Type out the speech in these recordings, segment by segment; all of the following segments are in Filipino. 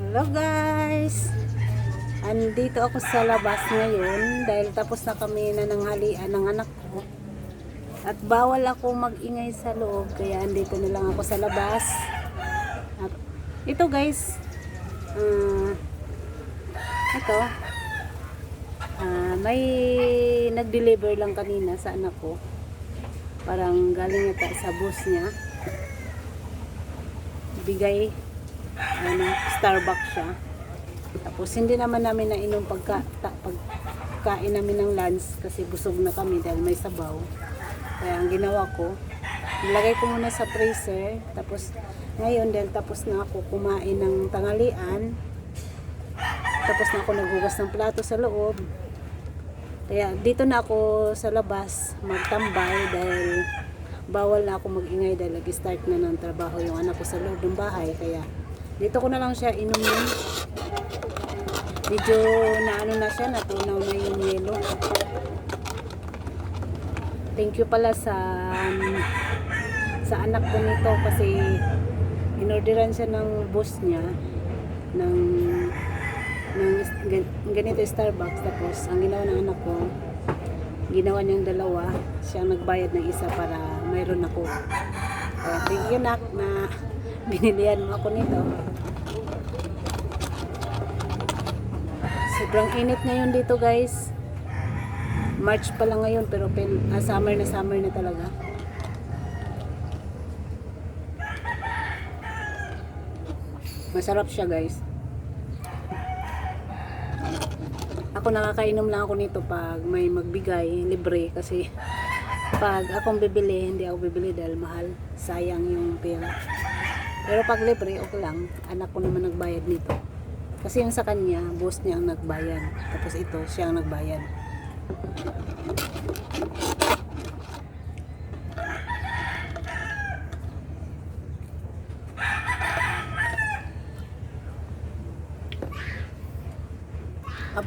Hello guys! Andito ako sa labas ngayon dahil tapos na kami na nanghalian ng anak ko. At bawal ako mag-ingay sa loob kaya andito na lang ako sa labas. At ito guys, ito, may nag-deliver lang kanina sa anak ko. Parang galing ito sa bus niya. Bigay Starbucks siya. Tapos hindi naman namin nainom pagkain namin ng lunch kasi busog na kami dahil may sabaw. Kaya ang ginawa ko, nilagay ko muna sa freezer. Tapos ngayon dahil tapos na ako kumain ng tanghalian, tapos na ako naghugas ng plato sa loob. Kaya dito na ako sa labas magtambay dahil bawal na ako mag-ingay dahil nag-start na ng trabaho yung anak ko sa loob ng bahay. Kaya dito ko na lang siya inumin. Medyo naano na siya, natunaw na yung yelo. Thank you pala sa anak ko nito kasi inorderan siya ng boss niya ng ganito Starbucks. Tapos ang ginawa ng anak ko, ginawa niyang dalawa, siyang nagbayad ng isa para mayroon ako. Kaya thank you nak na binilihan mo ako nito. Sobrang init ngayon dito guys. March pa lang ngayon pero summer na talaga. Masarap siya guys. Ako nakakainom lang ako nito pag may magbigay libre kasi pag akong bibili, hindi ako bibili dahil mahal. Sayang yung pera. Pero pag libre, okay lang. Anak ko naman nagbayad nito. Kasi yung sa kanya, boss niya ang nagbayad. Tapos ito, siya ang nagbayad.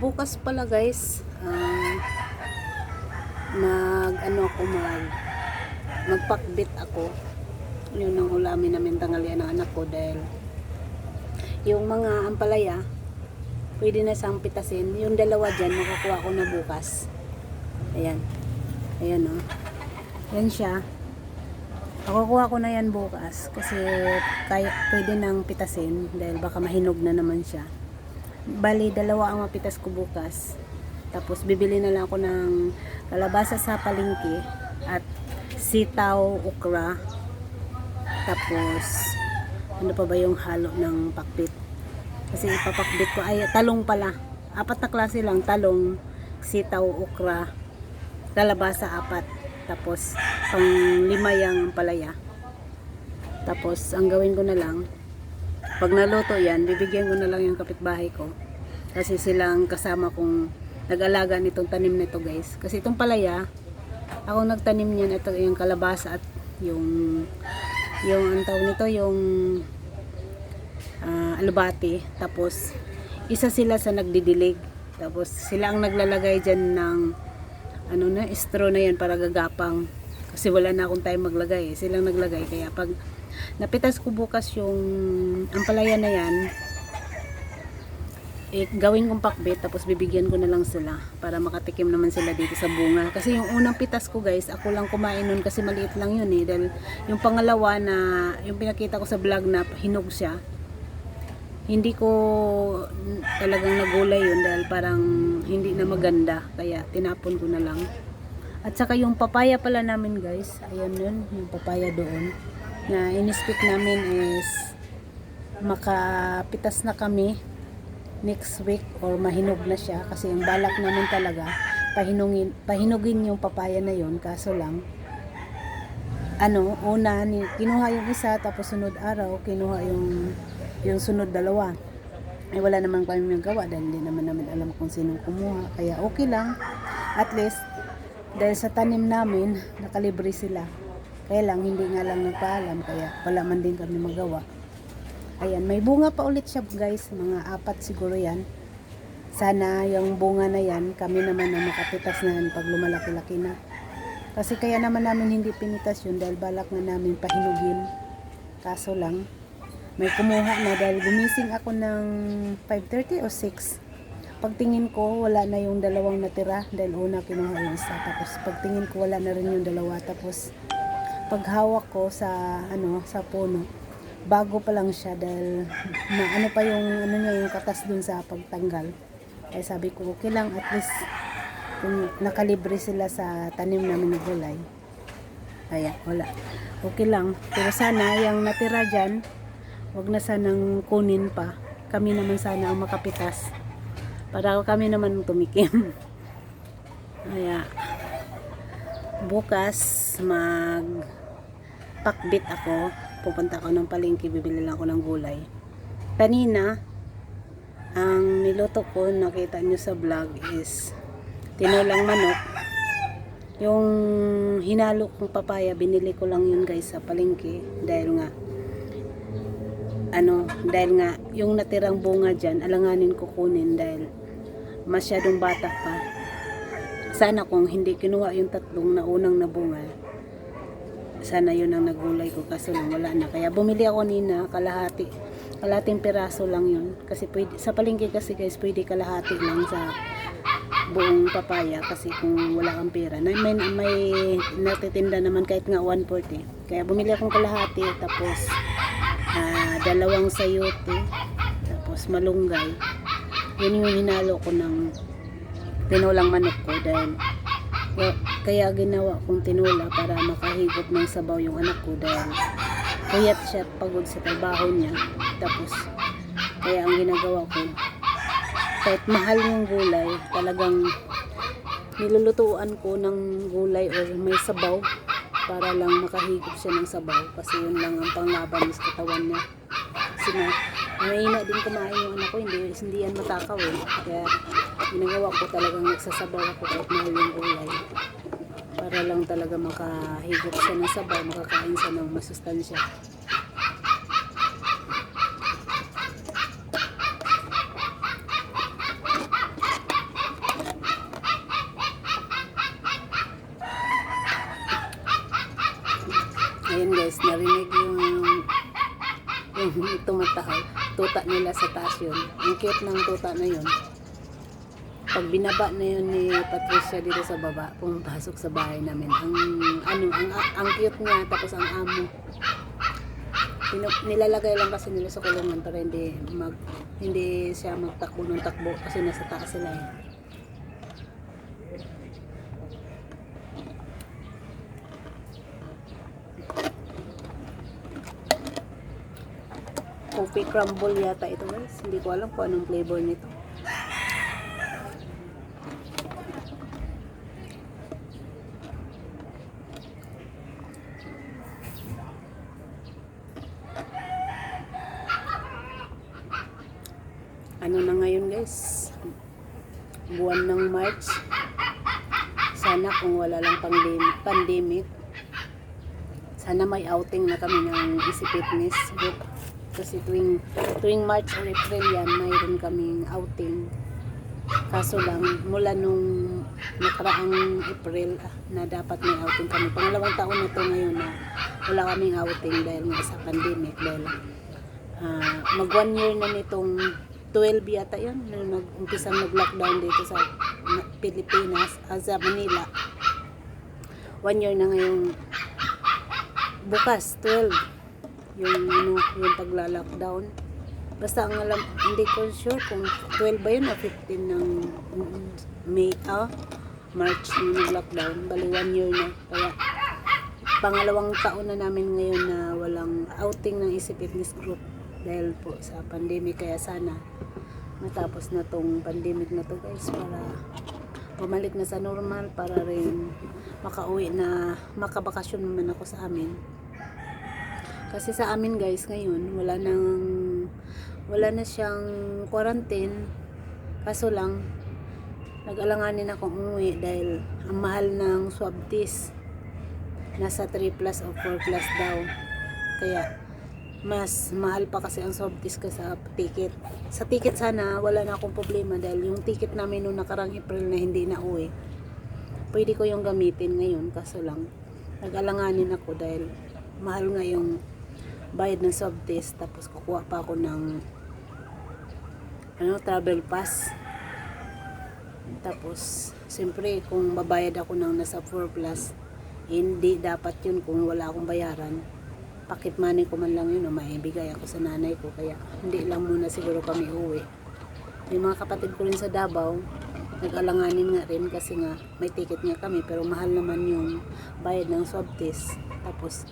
Bukas pala guys, magpakbit ako. Yun ang ulamin namin tanghalian ng anak ko dahil yung mga ampalaya pwede na siyang pitasin. Yung dalawa dyan makukuha ko na bukas. Ayan o. Yan siya. Makukuha ko na yan bukas kasi kaya, pwede nang pitasin dahil baka mahinog na naman siya. Bali, dalawa ang mapitas ko bukas. Tapos bibili na lang ako ng kalabasa sa palengke at sitaw, okra. Tapos ano pa ba yung halo ng pakbit? Kasi ipapakbit ko ay talong pala. 4 na klase lang, talong, sitaw, okra, kalabasa 4. Tapos pang 5 yung palaya. Tapos ang gawin ko na lang, pag naluto yan, bibigyan ko na lang yung kapitbahay ko. Kasi silang kasama kong nag-alaga nitong tanim nito guys. Kasi itong palaya, ako nagtanim niyan, ito yung kalabasa at yung ang tawag nito, yung alubati. Tapos isa sila sa nagdidilig. Tapos sila ang naglalagay dyan ng straw na yan para gagapang. Kasi wala na akong time maglagay. Silang naglagay. Kaya pag napitas ko bukas yung ampalaya na yan, gawin kong pakbit tapos bibigyan ko na lang sila para makatikim naman sila dito sa bunga. Kasi yung unang pitas ko guys, ako lang kumain nun kasi maliit lang yun dahil yung pangalawa na yung pinakita ko sa vlog na hinog siya, hindi ko talagang nagulay yun dahil parang hindi na maganda kaya tinapon ko na lang. At saka yung papaya pala namin guys, ayan yun, yung papaya doon na inispik namin is makapitas na kami next week or mahinog na siya kasi ang balak namin talaga pahinugin yung papaya na yun. Kaso lang kinuha yung isa tapos sunod araw kinuha yung sunod dalawa. Wala naman kami magawa dahil hindi naman namin alam kung sinong kumuha. Kaya okay lang, at least dahil sa tanim namin nakalibre sila. Kaya lang hindi nga lang nagpaalam kaya wala man din kami magawa. Ayan, may bunga pa ulit siya guys, mga 4 siguro yan. Sana yung bunga na yan kami naman na makapitas na yan pag lumalaki-laki na. Kasi kaya naman namin hindi pinitas yun dahil balak na namin pahinugin. Kaso lang may kumuha na dahil gumising ako ng 5:30 o 6. Pagtingin ko, wala na yung dalawang natira dahil una kinuha yung isa. Tapos pagtingin ko, wala na rin yung dalawa. Tapos paghawak ko sa sa puno, bago pa lang siya dahil ano pa yung niya, yung katas dun sa pagtanggal. Kaya sabi ko, okay lang, at least kung nakalibre sila sa tanim namin ng gulay. Kaya wala, okay lang. Pero sana yung natira dyan, wag na sanang kunin pa. Kami naman sana ang makapitas para kami naman tumikim. Kaya bukas pakbit ako, pupunta ako ng palengke, bibili lang ako ng gulay. Kanina ang niluto ko, nakita nyo sa vlog, is tinolang manok. Yung hinalo kong papaya, binili ko lang yun guys sa palengke dahil nga yung natirang bunga dyan, alanganin ko kunin dahil masyadong bata pa. Sana kung hindi kinuha yung tatlong na unang nabunga, sana yun ang nagulay ko, kaso lang wala na. Kaya bumili ako nina kalahating piraso lang yun. Kasi pwede, sa palengke kasi guys, pwede kalahati lang sa buong papaya kasi kung wala kang pera. May natitinda naman kahit nga 140. Kaya bumili akong kalahati, tapos dalawang sayote, tapos malunggay. Yun yung hinalo ko ng tinolang manok ko dahil kaya ginawa kong tinola para makahigop ng sabaw yung anak ko dahil puyat siya, pagod sa trabaho niya. Tapos kaya ang ginagawa ko, kahit mahal yung gulay, talagang nilulutuan ko ng gulay o may sabaw para lang makahigop siya ng sabaw, kasi yun lang ang panglaban sa katawan niya. Kasi mahina din kumain yung anak ko, hindi yan matakaw eh. Kaya ginagawa ko, talagang nagsasabaw ako kahit mahal yung gulay para lang talaga makahigop siya ng sabaw, makakain siya ng masustansya. Ayan guys, narinig yung tumatahol, tuta nila sa taas yun. Ang cute ng tuta na yun. Pag binaba na yun ni Patricia dito sa baba, pumapasok sa bahay namin. Ang cute niya, tapos ang amo. Nilalagay lang kasi nila sa kulungan para hindi siya magtakbo ng takbo kasi nasa taas sila eh. Coffee crumble yata ito guys. Hindi ko alam kung anong flavor nito. Ano na ngayon guys? Buwan ng March. Sana kung wala lang pandemic, sana may outing na kami ng Easy Fitness group. Kasi tuwing March or April yan, mayroon kaming outing. Kaso lang, mula nung nakaraang April na dapat may outing kami. Pangalawang taon na to ngayon na wala kaming outing dahil nga sa pandemic. Dahil mag 1 year na nitong 12 yata yun, nung nag-umpisang nag-lockdown dito sa Pilipinas, sa Manila. 1 year na ngayon, bukas 12 yung pagla-lockdown. Basta ang alam, hindi ko sure kung 12 ba yun o 15 ng March nung nag-lockdown. Bali 1 year na. Kaya pangalawang taon na namin ngayon na walang outing ng Easy Fitness Group dahil po sa pandemic. Kaya sana matapos na tong pandemic na to guys, para bumalik na sa normal, para rin makauwi na, makabakasyon naman ako sa amin. Kasi sa amin guys ngayon wala na siyang quarantine, kaso lang nag-alanganin akong umuwi dahil ang mahal ng swab test, nasa 3 plus o 4 plus daw. Kaya mas mahal pa kasi ang swab test ka sa ticket. Sa ticket sana wala na akong problema dahil yung ticket namin noong nakarang April na hindi na uwi, pwede ko yung gamitin ngayon. Kaso lang nag-alanganin ako dahil mahal nga yung bayad ng swab test, tapos kukuha pa ako ng travel pass. Tapos siyempre kung babayad ako ng nasa 4 plus, hindi dapat yun kung wala akong bayaran. Pocket money ko man lang yun o maibigay ako sa nanay ko, kaya hindi lang muna siguro kami uwi. Yung mga kapatid ko rin sa Davao, nag-alanganin nga rin kasi nga may ticket nga kami, pero mahal naman yung bayad ng swab test. Tapos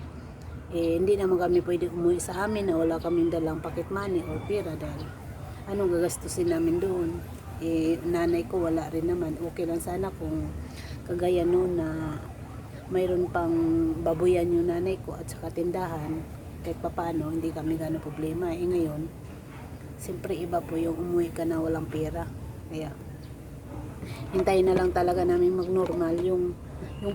hindi naman kami pwede umuwi sa amin na wala kaming dalang pocket money or pera, dahil anong gagastusin namin doon. Nanay ko wala rin naman. Okay lang sana kung kagaya noon na mayroon pang babuyan yung nanay ko at saka tindahan, kahit papano hindi kami gano'ng problema. Ngayon siyempre iba po yung umuwi ka na walang pera, kaya hintayin na lang talaga namin mag-normal yung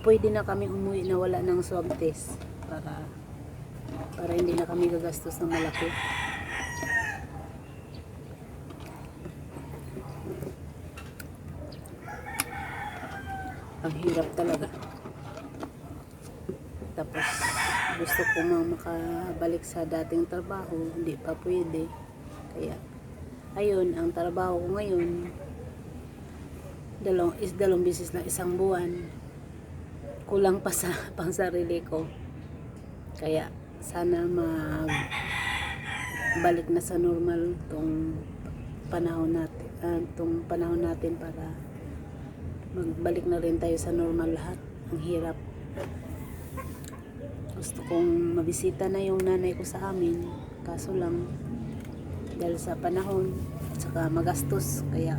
pwede na kami umuwi na wala ng swab test, para hindi na kami gagastos ng malaki. Ang hirap talaga. Tapos gusto ko makabalik sa dating trabaho, hindi pa pwede. Kaya ayun, ang trabaho ko ngayon dalawang beses lang isang buwan, kulang pa sa pang sarili ko. Kaya sana balik na sa normal tong panahon natin para magbalik na rin tayo sa normal lahat. Ang hirap. Gusto kong mabisita na yung nanay ko sa amin, kaso lang dahil sa panahon at saka magastos, kaya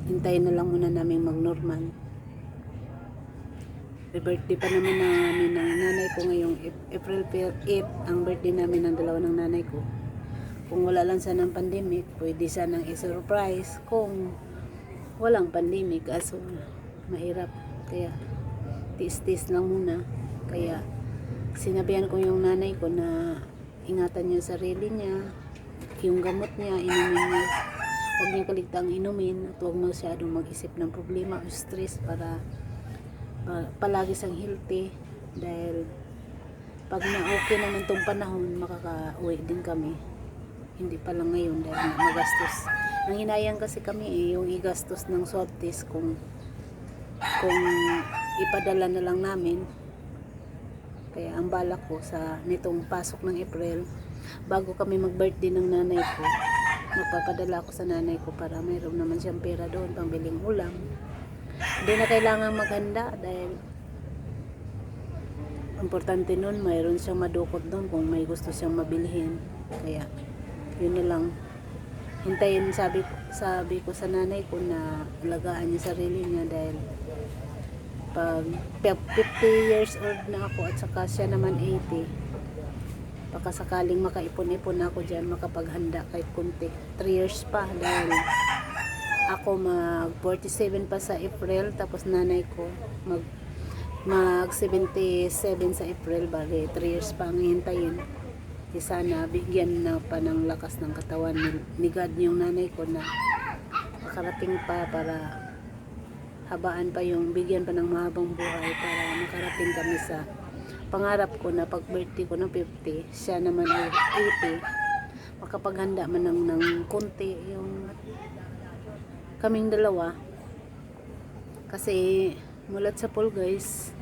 hintayin na lang muna namin mag-normal. Birthday pa naman namin ng nanay ko ngayong April 8, ang birthday namin ng dalawa ng nanay ko. Kung wala lang sana ng pandemic, pwede sanang i-surprise kung walang pandemic, aso mahirap, kaya tiis-tiis lang muna. Kaya sinabihan ko yung nanay ko na ingatan niya sarili niya, yung gamot niya inumin niya, huwag niya kaligtang inumin, at huwag masyadong mag-isip ng problema o stress, para palagi siyang healthy. Dahil pag na-okay naman tong panahon, makaka-uwi din kami. Hindi pa lang ngayon dahil magastos. Nanghinayang kasi kami yung igastos ng swab test kung ipadala na lang namin. Kaya ang balak ko sa nitong pasok ng April, bago kami mag-birthday ng nanay ko, magpapadala ko sa nanay ko para mayroon naman siyang pera doon pangbiling ulam. Hindi na kailangan maghanda dahil importante nun mayroon siyang madukot doon kung may gusto siyang mabilhin. Kaya yun na lang, hintayin, sabi ko sa nanay ko na alagaan niya sarili niya, dahil pag 50 years old na ako at saka siya naman 80, baka sakaling makaipon-ipon ako dyan, makapaghanda kahit kunti. 3 years pa, dahil ako mag 47 pa sa April, tapos nanay ko mag 77 sa April, bali 3 years pa ang hintayin. Sana bigyan na pa ng lakas ng katawan ni God yung nanay ko na makarating pa, para habaan pa yung bigyan pa ng mahabang buhay, para makarating kami sa pangarap ko na pag birthday ko ng 50, siya naman ay 80, makapaghanda man ng konti yung kaming dalawa. Kasi mulat sa pool guys,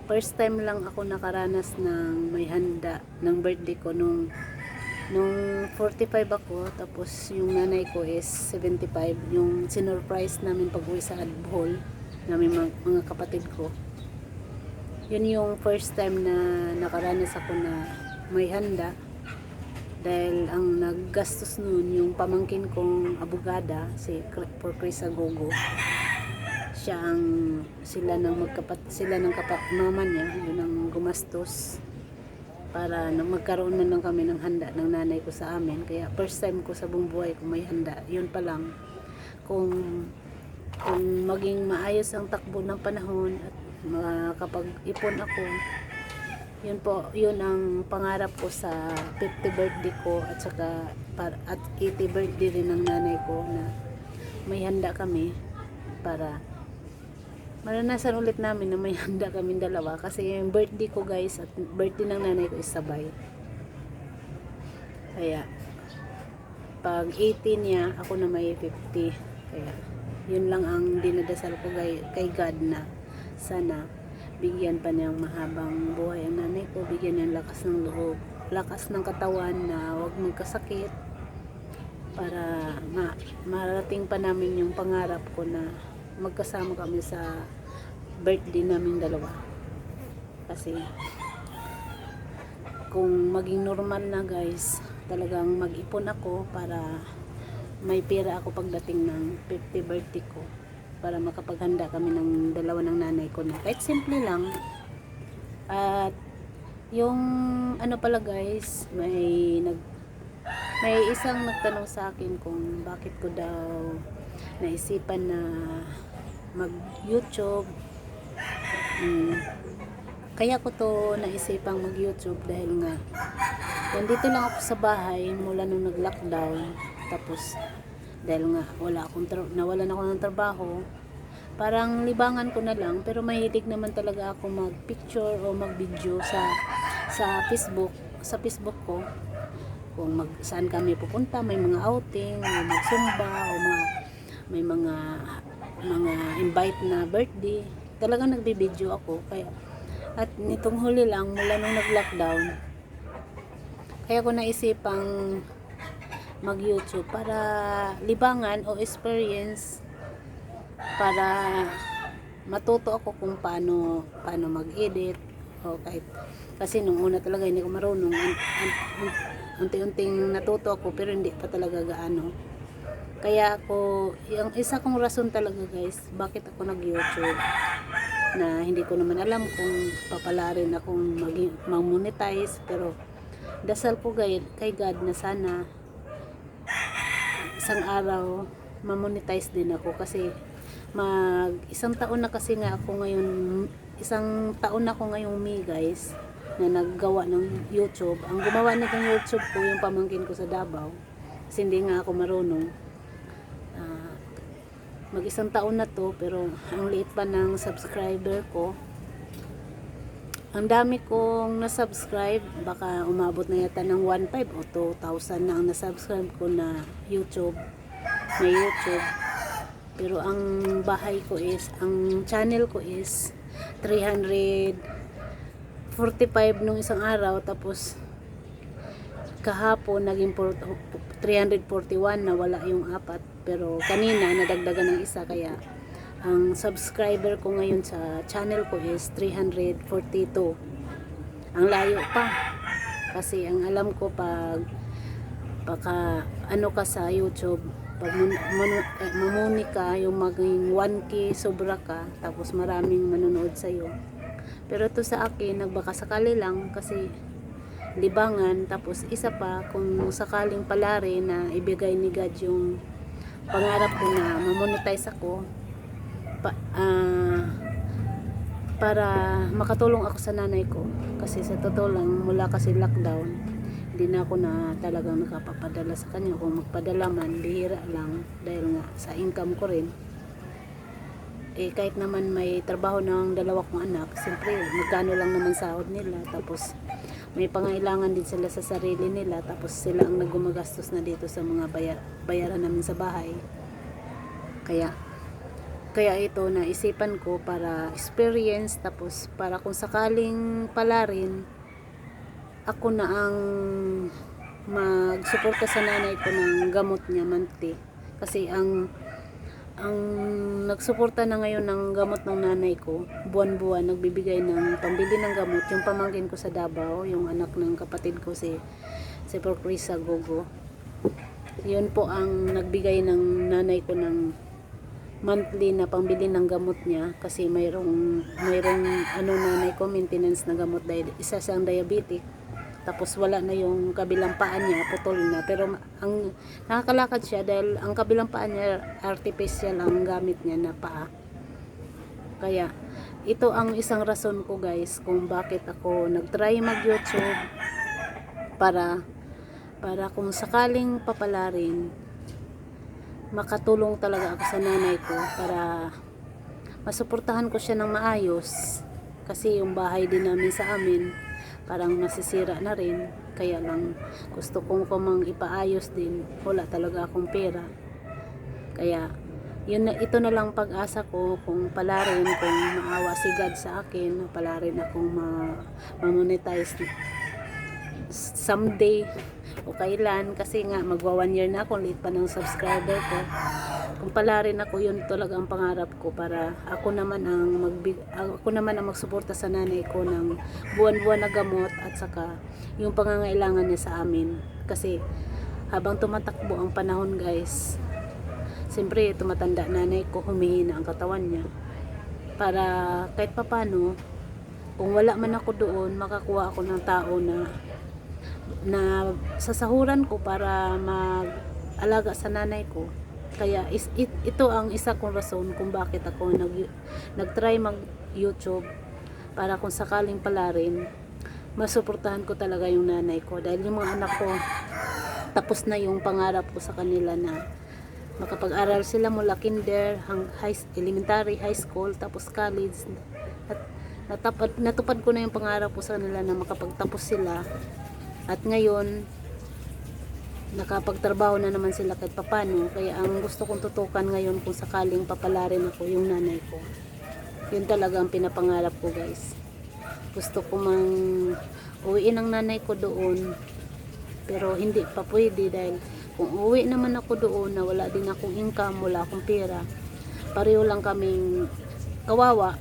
first time lang ako nakaranas ng may handa ng birthday ko nung 45 ako, tapos yung nanay ko is 75, yung sinurprise namin pag uwi sa Bohol namin mga kapatid ko. Yun yung first time na nakaranas ako na may handa, dahil ang naggastos nun yung pamangkin kong abogada, si for Chris Agogo. Sila ng mama niya, yun ang gumastos para magkaroon na lang kami ng handa ng nanay ko sa amin. Kaya first time ko sa buong buhay ko may handa. Yun pa lang, kung maging maayos ang takbo ng panahon at makakapag-ipon ako, yun ang pangarap ko sa 50 birthday ko, at saka at 80 birthday rin ng nanay ko, na may handa kami, para maranasan ulit namin na may handa kaming dalawa. Kasi yung birthday ko guys at birthday ng nanay ko is sabay. Kaya pag 80 niya, ako na may 50. Kaya yun lang ang dinadasal ko kay God na sana bigyan pa niyang mahabang buhay ang nanay ko, bigyan niyang lakas ng loob, lakas ng katawan na huwag magkasakit para marating pa namin yung pangarap ko na magkasama kami sa birthday namin dalawa. Kasi kung maging normal na guys, talagang mag-ipon ako para may pera ako pagdating ng 50 birthday ko, para makapaghanda kami ng dalawa ng nanay ko na kahit simple lang. At yung ano pala guys, may isang nagtanong sa akin kung bakit ko daw naisipan na mag YouTube. Kaya ko to naisipang mag YouTube dahil nga nandito lang ako sa bahay mula nung nag-lockdown. Tapos dahil nga nawalan ako ng trabaho, parang libangan ko na lang, pero mahilig naman talaga ako mag-picture o mag-video sa Facebook ko. Kung saan kami pupunta, may mga outing, may magsumba o may mga invite na birthday, talagang nagbi-video ako. Kaya at nitong huli lang mula nung nag-lockdown, kaya ko naisipang mag-YouTube para libangan o experience, para matuto ako kung paano mag-edit o kahit, kasi nung una talaga hindi ko marunong, unti-unting natuto ako pero hindi pa talaga gaano. Kaya ako, yung isa kong rason talaga guys, bakit ako nag-YouTube, na hindi ko naman alam kung papalarin akong mag-monetize, pero dasal ko kay God na sana isang araw ma-monetize din ako, kasi isang taon na ngayong May guys na naggawa ng YouTube. Ang gumawa nitong YouTube ko yung pamangkin ko sa Davao, kasi hindi nga ako marunong. Mag-isang taon na to, pero ang liit pa ng subscriber ko. Ang dami kong na-subscribe, baka umabot na yata ng 1,500 o 2,000 na ang na-subscribe ko na YouTube. Pero ang channel ko is 345 nung isang araw, tapos kahapon naging 341 na wala yung 4, pero kanina nadagdagan ng isa, kaya ang subscriber ko ngayon sa channel ko is 342. Ang layo pa, kasi ang alam ko pagka ano ka sa YouTube, pag mamuni ka, yung maging 1K sobra ka, tapos maraming manonood sa'yo. Pero to sa akin, nagbaka sakali lang, kasi libangan, tapos isa pa, kung sakaling palari na ibigay ni God yung pangarap ko na mamonetize ako, para makatulong ako sa nanay ko. Kasi sa totoo lang, mula kasi lockdown, hindi na ako na talagang nakapapadala sa kanya. Kung magpadala man, bihira lang, dahil nga sa income ko rin. Kahit naman may trabaho ng dalawa kong anak, siyempre magkano lang naman sahod nila, tapos may pangailangan din sila sa sarili nila, tapos sila ang naggumagastos na dito sa mga bayaran namin sa bahay. Kaya ito naisipan ko para experience, tapos para kung sakaling palarin, ako na ang magsuporta sa nanay ko ng gamot niya monthly. Kasi ang nagsuporta na ngayon ng gamot ng nanay ko, buwan-buwan nagbibigay ng pambili ng gamot, yung pamangkin ko sa Davao, yung anak ng kapatid ko si Porcrisa Gogo. Yun po ang nagbigay ng nanay ko ng monthly na pambili ng gamot niya, kasi mayroong nanay ko maintenance na gamot dahil isa siyang diabetic, tapos wala na yung kabilang paa niya, putol na, pero ang nakakalakad siya dahil ang kabilang paa niya artificial ang gamit niya na paa. Kaya ito ang isang rason ko guys kung bakit ako nagtry mag YouTube, para kung sakaling papalarin, makatulong talaga ako sa nanay ko, para masuportahan ko siya ng maayos, kasi yung bahay din namin sa amin parang nasisira na rin. Kaya lang gusto kong kumang ipaayos din, wala talaga akong pera. Kaya yun na, ito na lang pag-asa ko, kung pala rin, kung maawa si God sa akin, pala rin akong ma-monetize someday o kailan, kasi nga magwa 1 year na ako, late pa ng subscriber ko. Kung pala rin ako, yun talaga ang pangarap ko, para ako naman ang magsuporta sa nanay ko ng buwan-buwan na gamot, at saka yung pangangailangan niya sa amin. Kasi habang tumatakbo ang panahon guys, siyempre tumatanda nanay ko, humihina ang katawan niya, para kahit papano, kung wala man ako doon, makakuha ako ng tao na sasahuran ko para mag-alaga sa nanay ko. Kaya ito ang isa kong rason kung bakit ako nag-try mag-YouTube, para kung sakaling pala rin, masuportahan ko talaga yung nanay ko. Dahil yung mga anak ko, tapos na yung pangarap ko sa kanila na makapag-aral sila mula kinder, elementary, high school, tapos college. At natupad ko na yung pangarap ko sa kanila na makapagtapos sila. At ngayon, nakapagtrabaho na naman sila kahit papano. Kaya ang gusto kong tutukan ngayon, kung sakaling papalarin ako, yung nanay ko. Yun talaga ang pinapangarap ko guys. Gusto ko mang uwiin ang nanay ko doon, pero hindi pa pwede, dahil kung uwi naman ako doon na wala din akong income, wala akong pera, pareho lang kaming kawawa,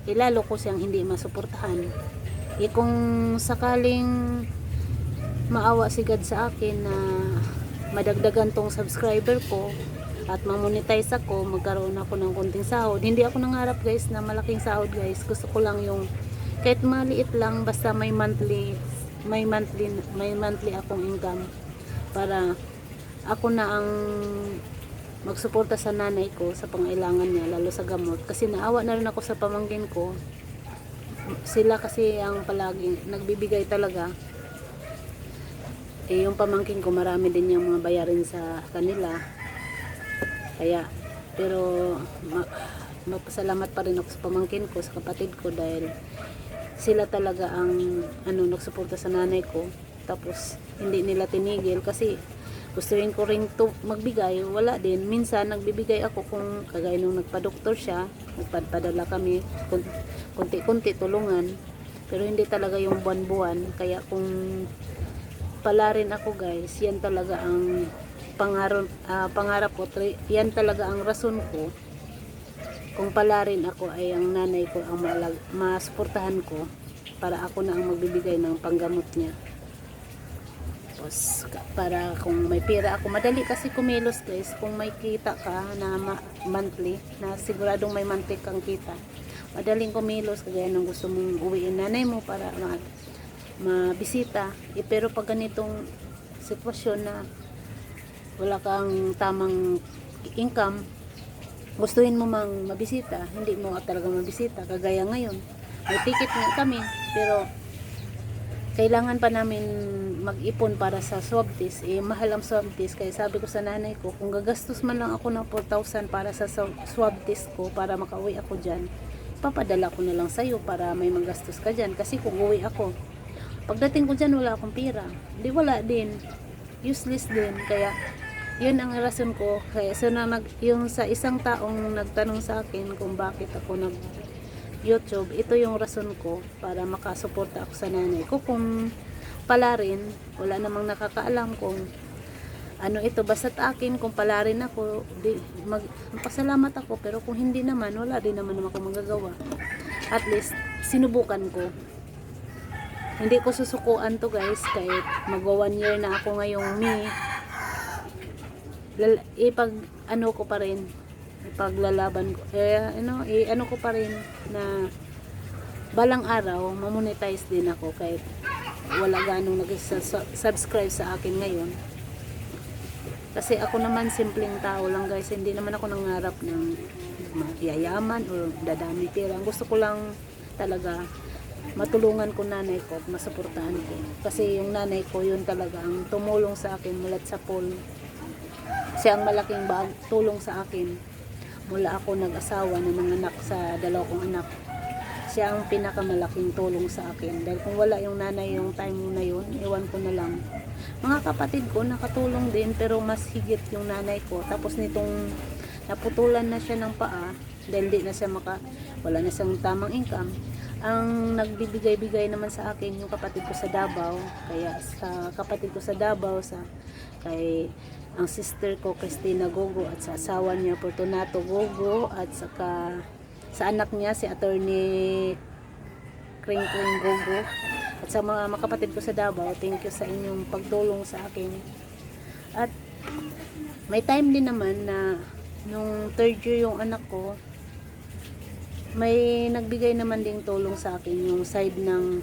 lalo ko siyang hindi masuportahan. Kung sakaling maawa si God sa akin na madagdagan tong subscriber ko at mamonetize ako, magkaroon ako ng konting sahod. Hindi ako nangarap guys na malaking sahod guys. Gusto ko lang yung kahit maliit lang, basta may monthly akong income, para ako na ang magsuporta sa nanay ko sa pangailangan niya, lalo sa gamot. Kasi naawa na rin ako sa pamangkin ko. Sila kasi ang palaging nagbibigay talaga. Yung pamangkin ko, marami din yung mga bayarin sa kanila. Kaya, pero magpasalamat pa rin ako sa pamangkin ko, sa kapatid ko, dahil sila talaga ang nagsuporta sa nanay ko. Tapos hindi nila tinigil, kasi gustuin ko rin to magbigay, wala din. Minsan nagbibigay ako, kung kagaya nung nagpa-doktor siya, nagpadala kami konti-konti tulungan, pero hindi talaga yung buwan-buwan. Kaya kung pala rin ako guys, yan talaga ang pangarap ko, yan talaga ang rason ko. Kung pala rin ako, ay ang nanay ko ang masuportahan ko, para ako na ang magbibigay ng panggamot niya. Tapos, para kung may pera ako, madali kasi kumilos guys, kung may kita ka na monthly, na siguradong may monthly kang kita, madaling kumilos. Kagaya nung gusto mong uwiin nanay mo para mabisita. Pero pag ganitong sitwasyon na wala kang tamang income, gustuhin mo mang mabisita, hindi mo talaga mabisita. Kagaya ngayon, may ticket nga kami, pero kailangan pa namin mag-ipon para sa swab test. Mahal ang swab test. Kaya sabi ko sa nanay ko, kung gagastos man lang ako ng 4,000 para sa swab test ko, para makauwi ako dyan, papadala ko na lang sa'yo para may magastos ka dyan. Kasi kung uwi ako, pagdating ko dyan, wala akong pera. Di wala din. Useless din. Kaya yun ang rason ko. Kaya yung sa isang taong nagtanong sa akin kung bakit ako YouTube, ito yung rason ko, para makasuporta ako sa nanay ko. Kung pala rin, wala namang nakakaalam kung ano ito, basta't akin, kung pala rin ako, magpasalamat ako. Pero kung hindi naman, wala din naman ako magagawa. At least sinubukan ko. Hindi ko susukuan to guys, kahit magwa 1 year na ako ngayong May, ko pa rin, ipaglalaban ko, ko pa rin na balang araw mamonetize din ako, kahit wala ganong nag-subscribe sa akin ngayon. Kasi ako naman simpleng tao lang guys, hindi naman ako nangarap ng yayaman o dadami pera. Ang gusto ko lang talaga matulungan ko nanay ko at masuportahan ko. Kasi yung nanay ko, yun talaga ang tumulong sa akin mula sa pool. Siya ang malaking tulong sa akin mula ako nag-asawa ng mga anak, sa 2 kong anak. siya ang pinakamalaking tulong sa akin. Dahil kung wala yung nanay yung time na yun, iwan ko na lang. Mga kapatid ko nakatulong din, pero mas higit yung nanay ko. Tapos nitong naputulan na siya ng paa, dahil di na siya wala na siyang tamang income. Ang nagbibigay-bigay naman sa akin yung kapatid ko sa Davao. Kaya sa kapatid ko sa Davao, kay ang sister ko Christina Gogo, at sa asawa niya Fortunato Gogo, at sa anak niya si Attorney Kring Gogo, at sa mga kapatid ko sa Davao, thank you sa inyong pagtulong sa akin. At may time din naman na nung third year yung anak ko, may nagbigay naman ding tulong sa akin yung side ng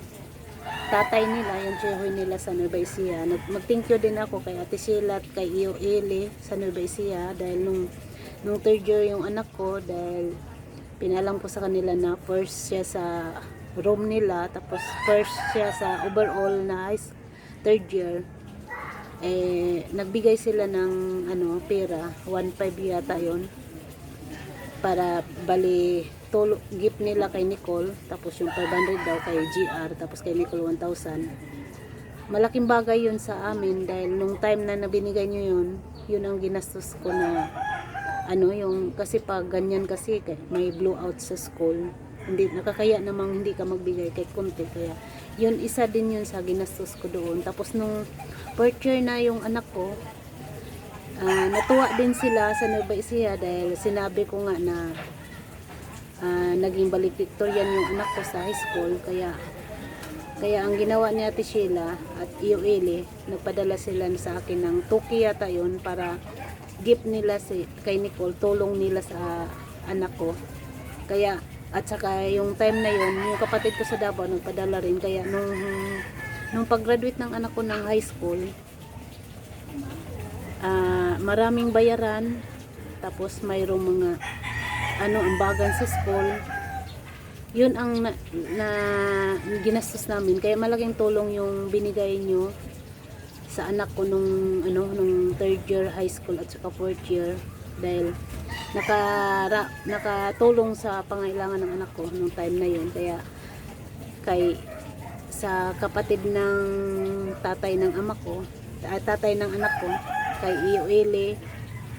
tatay nila, yung tiyoy nila sa Nueva Ecija. Mag-thank you din ako kay Ate Sheila at kay Iyo Eli sa Nueva Ecija, dahil nung third year yung anak ko, dahil pinalam ko sa kanila na first siya sa room nila, tapos first siya sa overall na third year, nagbigay sila ng pera, 1.5 yata yon, para bali gift nila kay Nicole, tapos yung 500 daw kay GR, tapos kay Nicole 1,000. Malaking bagay yun sa amin, dahil nung time na nabinigay nyo yun ang ginastos ko na yung, kasi pag ganyan kasi may blowout sa school, hindi nakakaya namang hindi ka magbigay kahit konti, kaya yun isa din yun sa ginastos ko doon. Tapos nung fourth year na yung anak ko, natuwa din sila sa Nueva Ecija, dahil sinabi ko nga na naging valedictorian yung anak ko sa high school. Kaya ang ginawa ni Ate Sheila at Iyo Eli, nagpadala sila sa akin ng 2K yata yun, para gift nila kay Nicole, tulong nila sa anak ko. Kaya at saka yung time na yun, yung kapatid ko sa Davao nagpadala rin. Kaya nung pag-graduate ng anak ko ng high school, maraming bayaran, tapos mayroong mga ambagan sa school. Yun ang ginastos namin. Kaya malaking tulong yung binigay nyo sa anak ko nung third year high school at saka fourth year, dahil nakatulong sa pangailangan ng anak ko nung time na yun. Kaya sa kapatid ng tatay ng ama ko, tatay ng anak ko, kay Iyo Eli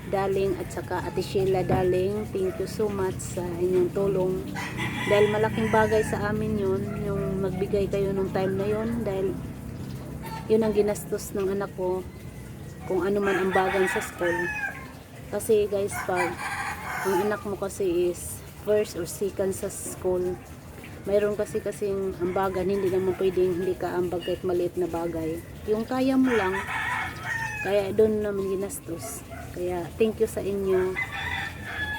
Daling at saka Ate Sheila Daling, thank you so much sa inyong tulong, dahil malaking bagay sa amin yun, yung magbigay kayo nung time na yun, dahil yun ang ginastos ng anak ko, kung ano man ang bagan sa school. Kasi guys, pag ang anak mo kasi is first or second sa school, mayroon kasing ambagan, hindi naman pwedeng hindi ka ambag kahit maliit na bagay, yung kaya mo lang. Kaya doon namin ginastos. Kaya thank you sa inyo.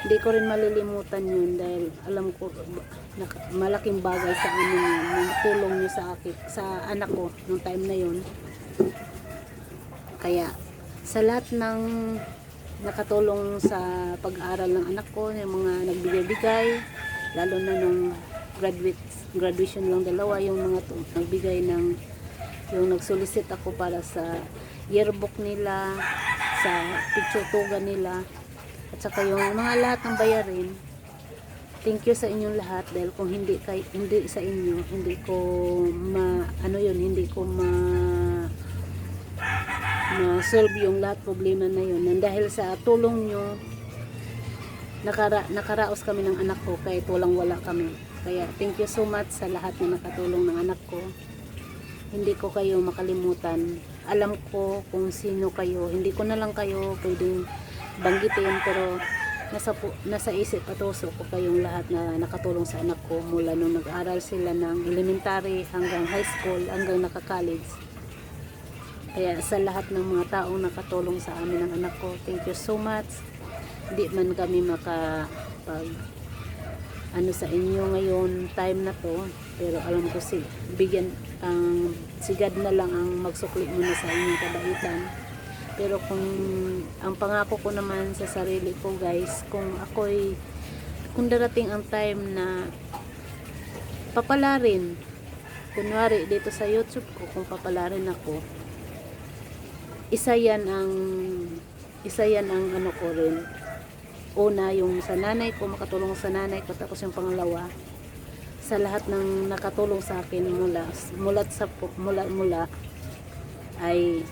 Hindi ko rin malilimutan yun, dahil alam ko malaking bagay sa amin yun, yung tulong nyo sa akin, sa anak ko nung time na yun. Kaya sa lahat ng nakatulong sa pag-aaral ng anak ko, yung mga nagbigay-bigay, lalo na nung graduation lang dalawa, yung mga nagbigay yung nagsolicit ako para sa yearbook nila, sa picture tuga nila, at saka yung mga lahat ng bayarin. Thank you sa inyong lahat, dahil kung hindi sa inyo, hindi ko ma-solve yung lahat problema na yun. And dahil sa tulong nyo, nakaraos kami ng anak ko kahit wala kami. Kaya thank you so much sa lahat na nakatulong ng anak ko. Hindi ko kayo makalimutan. Alam ko kung sino kayo. Hindi ko na lang kayo pwedeng banggitin, pero nasa isip at puso ko kayong lahat na nakatulong sa anak ko mula nung nag-aral sila ng elementary hanggang high school, hanggang naka-college. Kaya sa lahat ng mga taong nakatulong sa amin ng anak ko, thank you so much. Hindi man kami sa inyo ngayon time na to, pero alam ko si God na lang ang magsukli muna sa inyong kabaitan. Pero kung ang pangako ko naman sa sarili ko guys, kung darating ang time na papalarin, kunwari dito sa YouTube ko, kung papalarin ako, isa yan ang ko rin. Una, yung sa nanay ko, makatulong sa nanay ko, tapos yung pangalawa, sa lahat ng nakatulong sa akin mula ay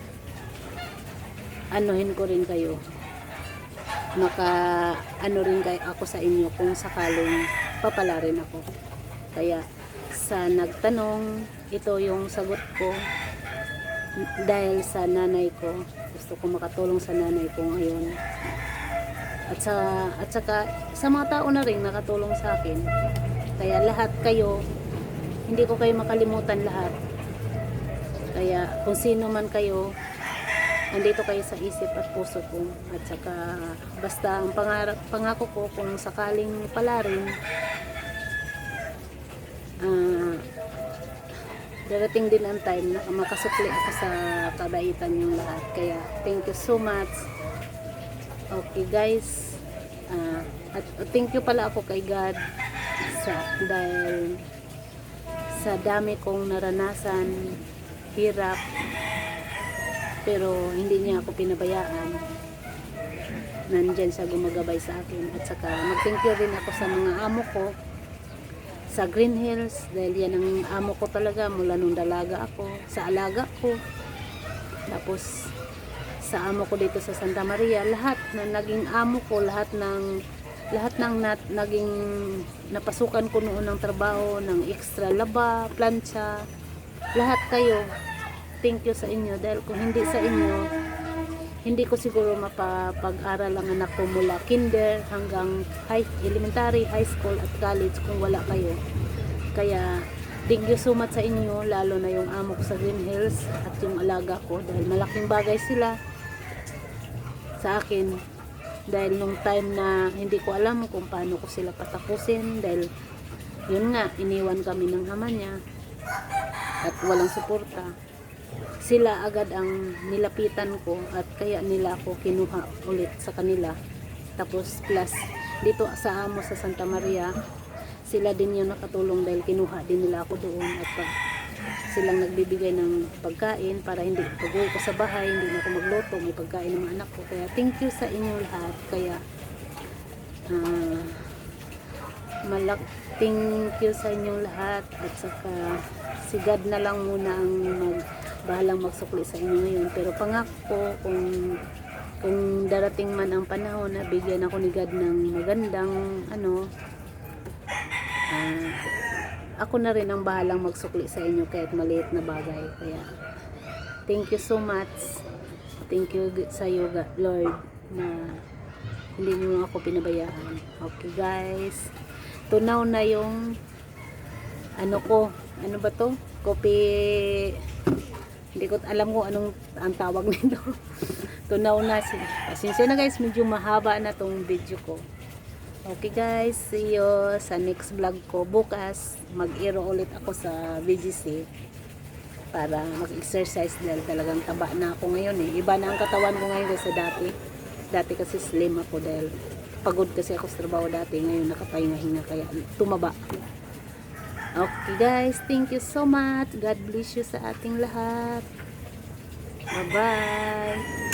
anuhin ko rin kayo, ano rin kayo ako sa inyo kung sakaling papala rin ako. Kaya sa nagtanong, ito yung sagot ko dahil sa nanay ko. Gusto ko makatulong sa nanay ko ngayon. At saka sa mga tao na rin nakatulong sa akin. Kaya lahat kayo, hindi ko kayo makalimutan lahat. Kaya kung sino man kayo, andito kayo sa isip at puso ko. At saka basta ang pangako ko kung sakaling pala rin, darating din ang time na makasukli ako sa kabaitan yung lahat. Kaya thank you so much. Okay guys, at thank you pala ako kay God dahil sa dami kong naranasan, hirap, pero hindi niya ako pinabayaan. Nandyan siya gumagabay sa akin. At saka mag-thank you rin ako sa mga amo ko sa Green Hills, dahil yan ang amo ko talaga mula nung dalaga ako, sa alaga ko. Tapos sa amo ko dito sa Santa Maria, lahat na naging amo ko, lahat ng naging napasukan ko noon ng trabaho, ng extra laba, plancha, lahat kayo, thank you sa inyo. Dahil kung hindi sa inyo, hindi ko siguro mapapag-aral ang anak ko mula kinder hanggang elementary, high school at college kung wala kayo. Kaya thank you so much sa inyo, lalo na yung amo ko sa Green Hills at yung alaga ko, dahil malaking bagay sila sa akin. Dahil nung time na hindi ko alam kung paano ko sila patapusin, dahil yun nga, iniwan kami ng ama niya at walang suporta, sila agad ang nilapitan ko at kaya nila ako kinuha ulit sa kanila. Tapos plus dito sa amo sa Santa Maria, sila din yung nakatulong dahil kinuha din nila ako doon at silang nagbibigay ng pagkain para hindi pag-uwi ko sa bahay, hindi na ako magluto, may pagkain ng mga anak ko. Kaya thank you sa inyo lahat. Kaya thank you sa inyong lahat. At saka si God na lang muna ang bahalang magsukli sa inyo ngayon. Pero pangako kung darating man ang panahon na bigyan ako ni God ng magandang ako na rin ang bahalang magsukli sa inyo kahit maliit na bagay. Kaya thank you so much. Thank you sa iyo, Lord, na hindi niyo ako pinabayaan. Okay guys, tunaw na yung ano ba to? Kopi, hindi ko alam kung anong ang tawag nito. Tunaw na. Pasensya na guys, medyo mahaba na tong video ko. Okay guys, see you sa next vlog ko. Bukas, mag-iro ulit ako sa BGC para mag-exercise dahil talagang taba na ako ngayon eh. Iba na ang katawan ko ngayon sa dati. Dati kasi slim ako dahil pagod kasi ako sa trabaho dati. Ngayon nakapahinga-hinga kaya tumaba. Okay guys, thank you so much. God bless you sa ating lahat. Bye-bye.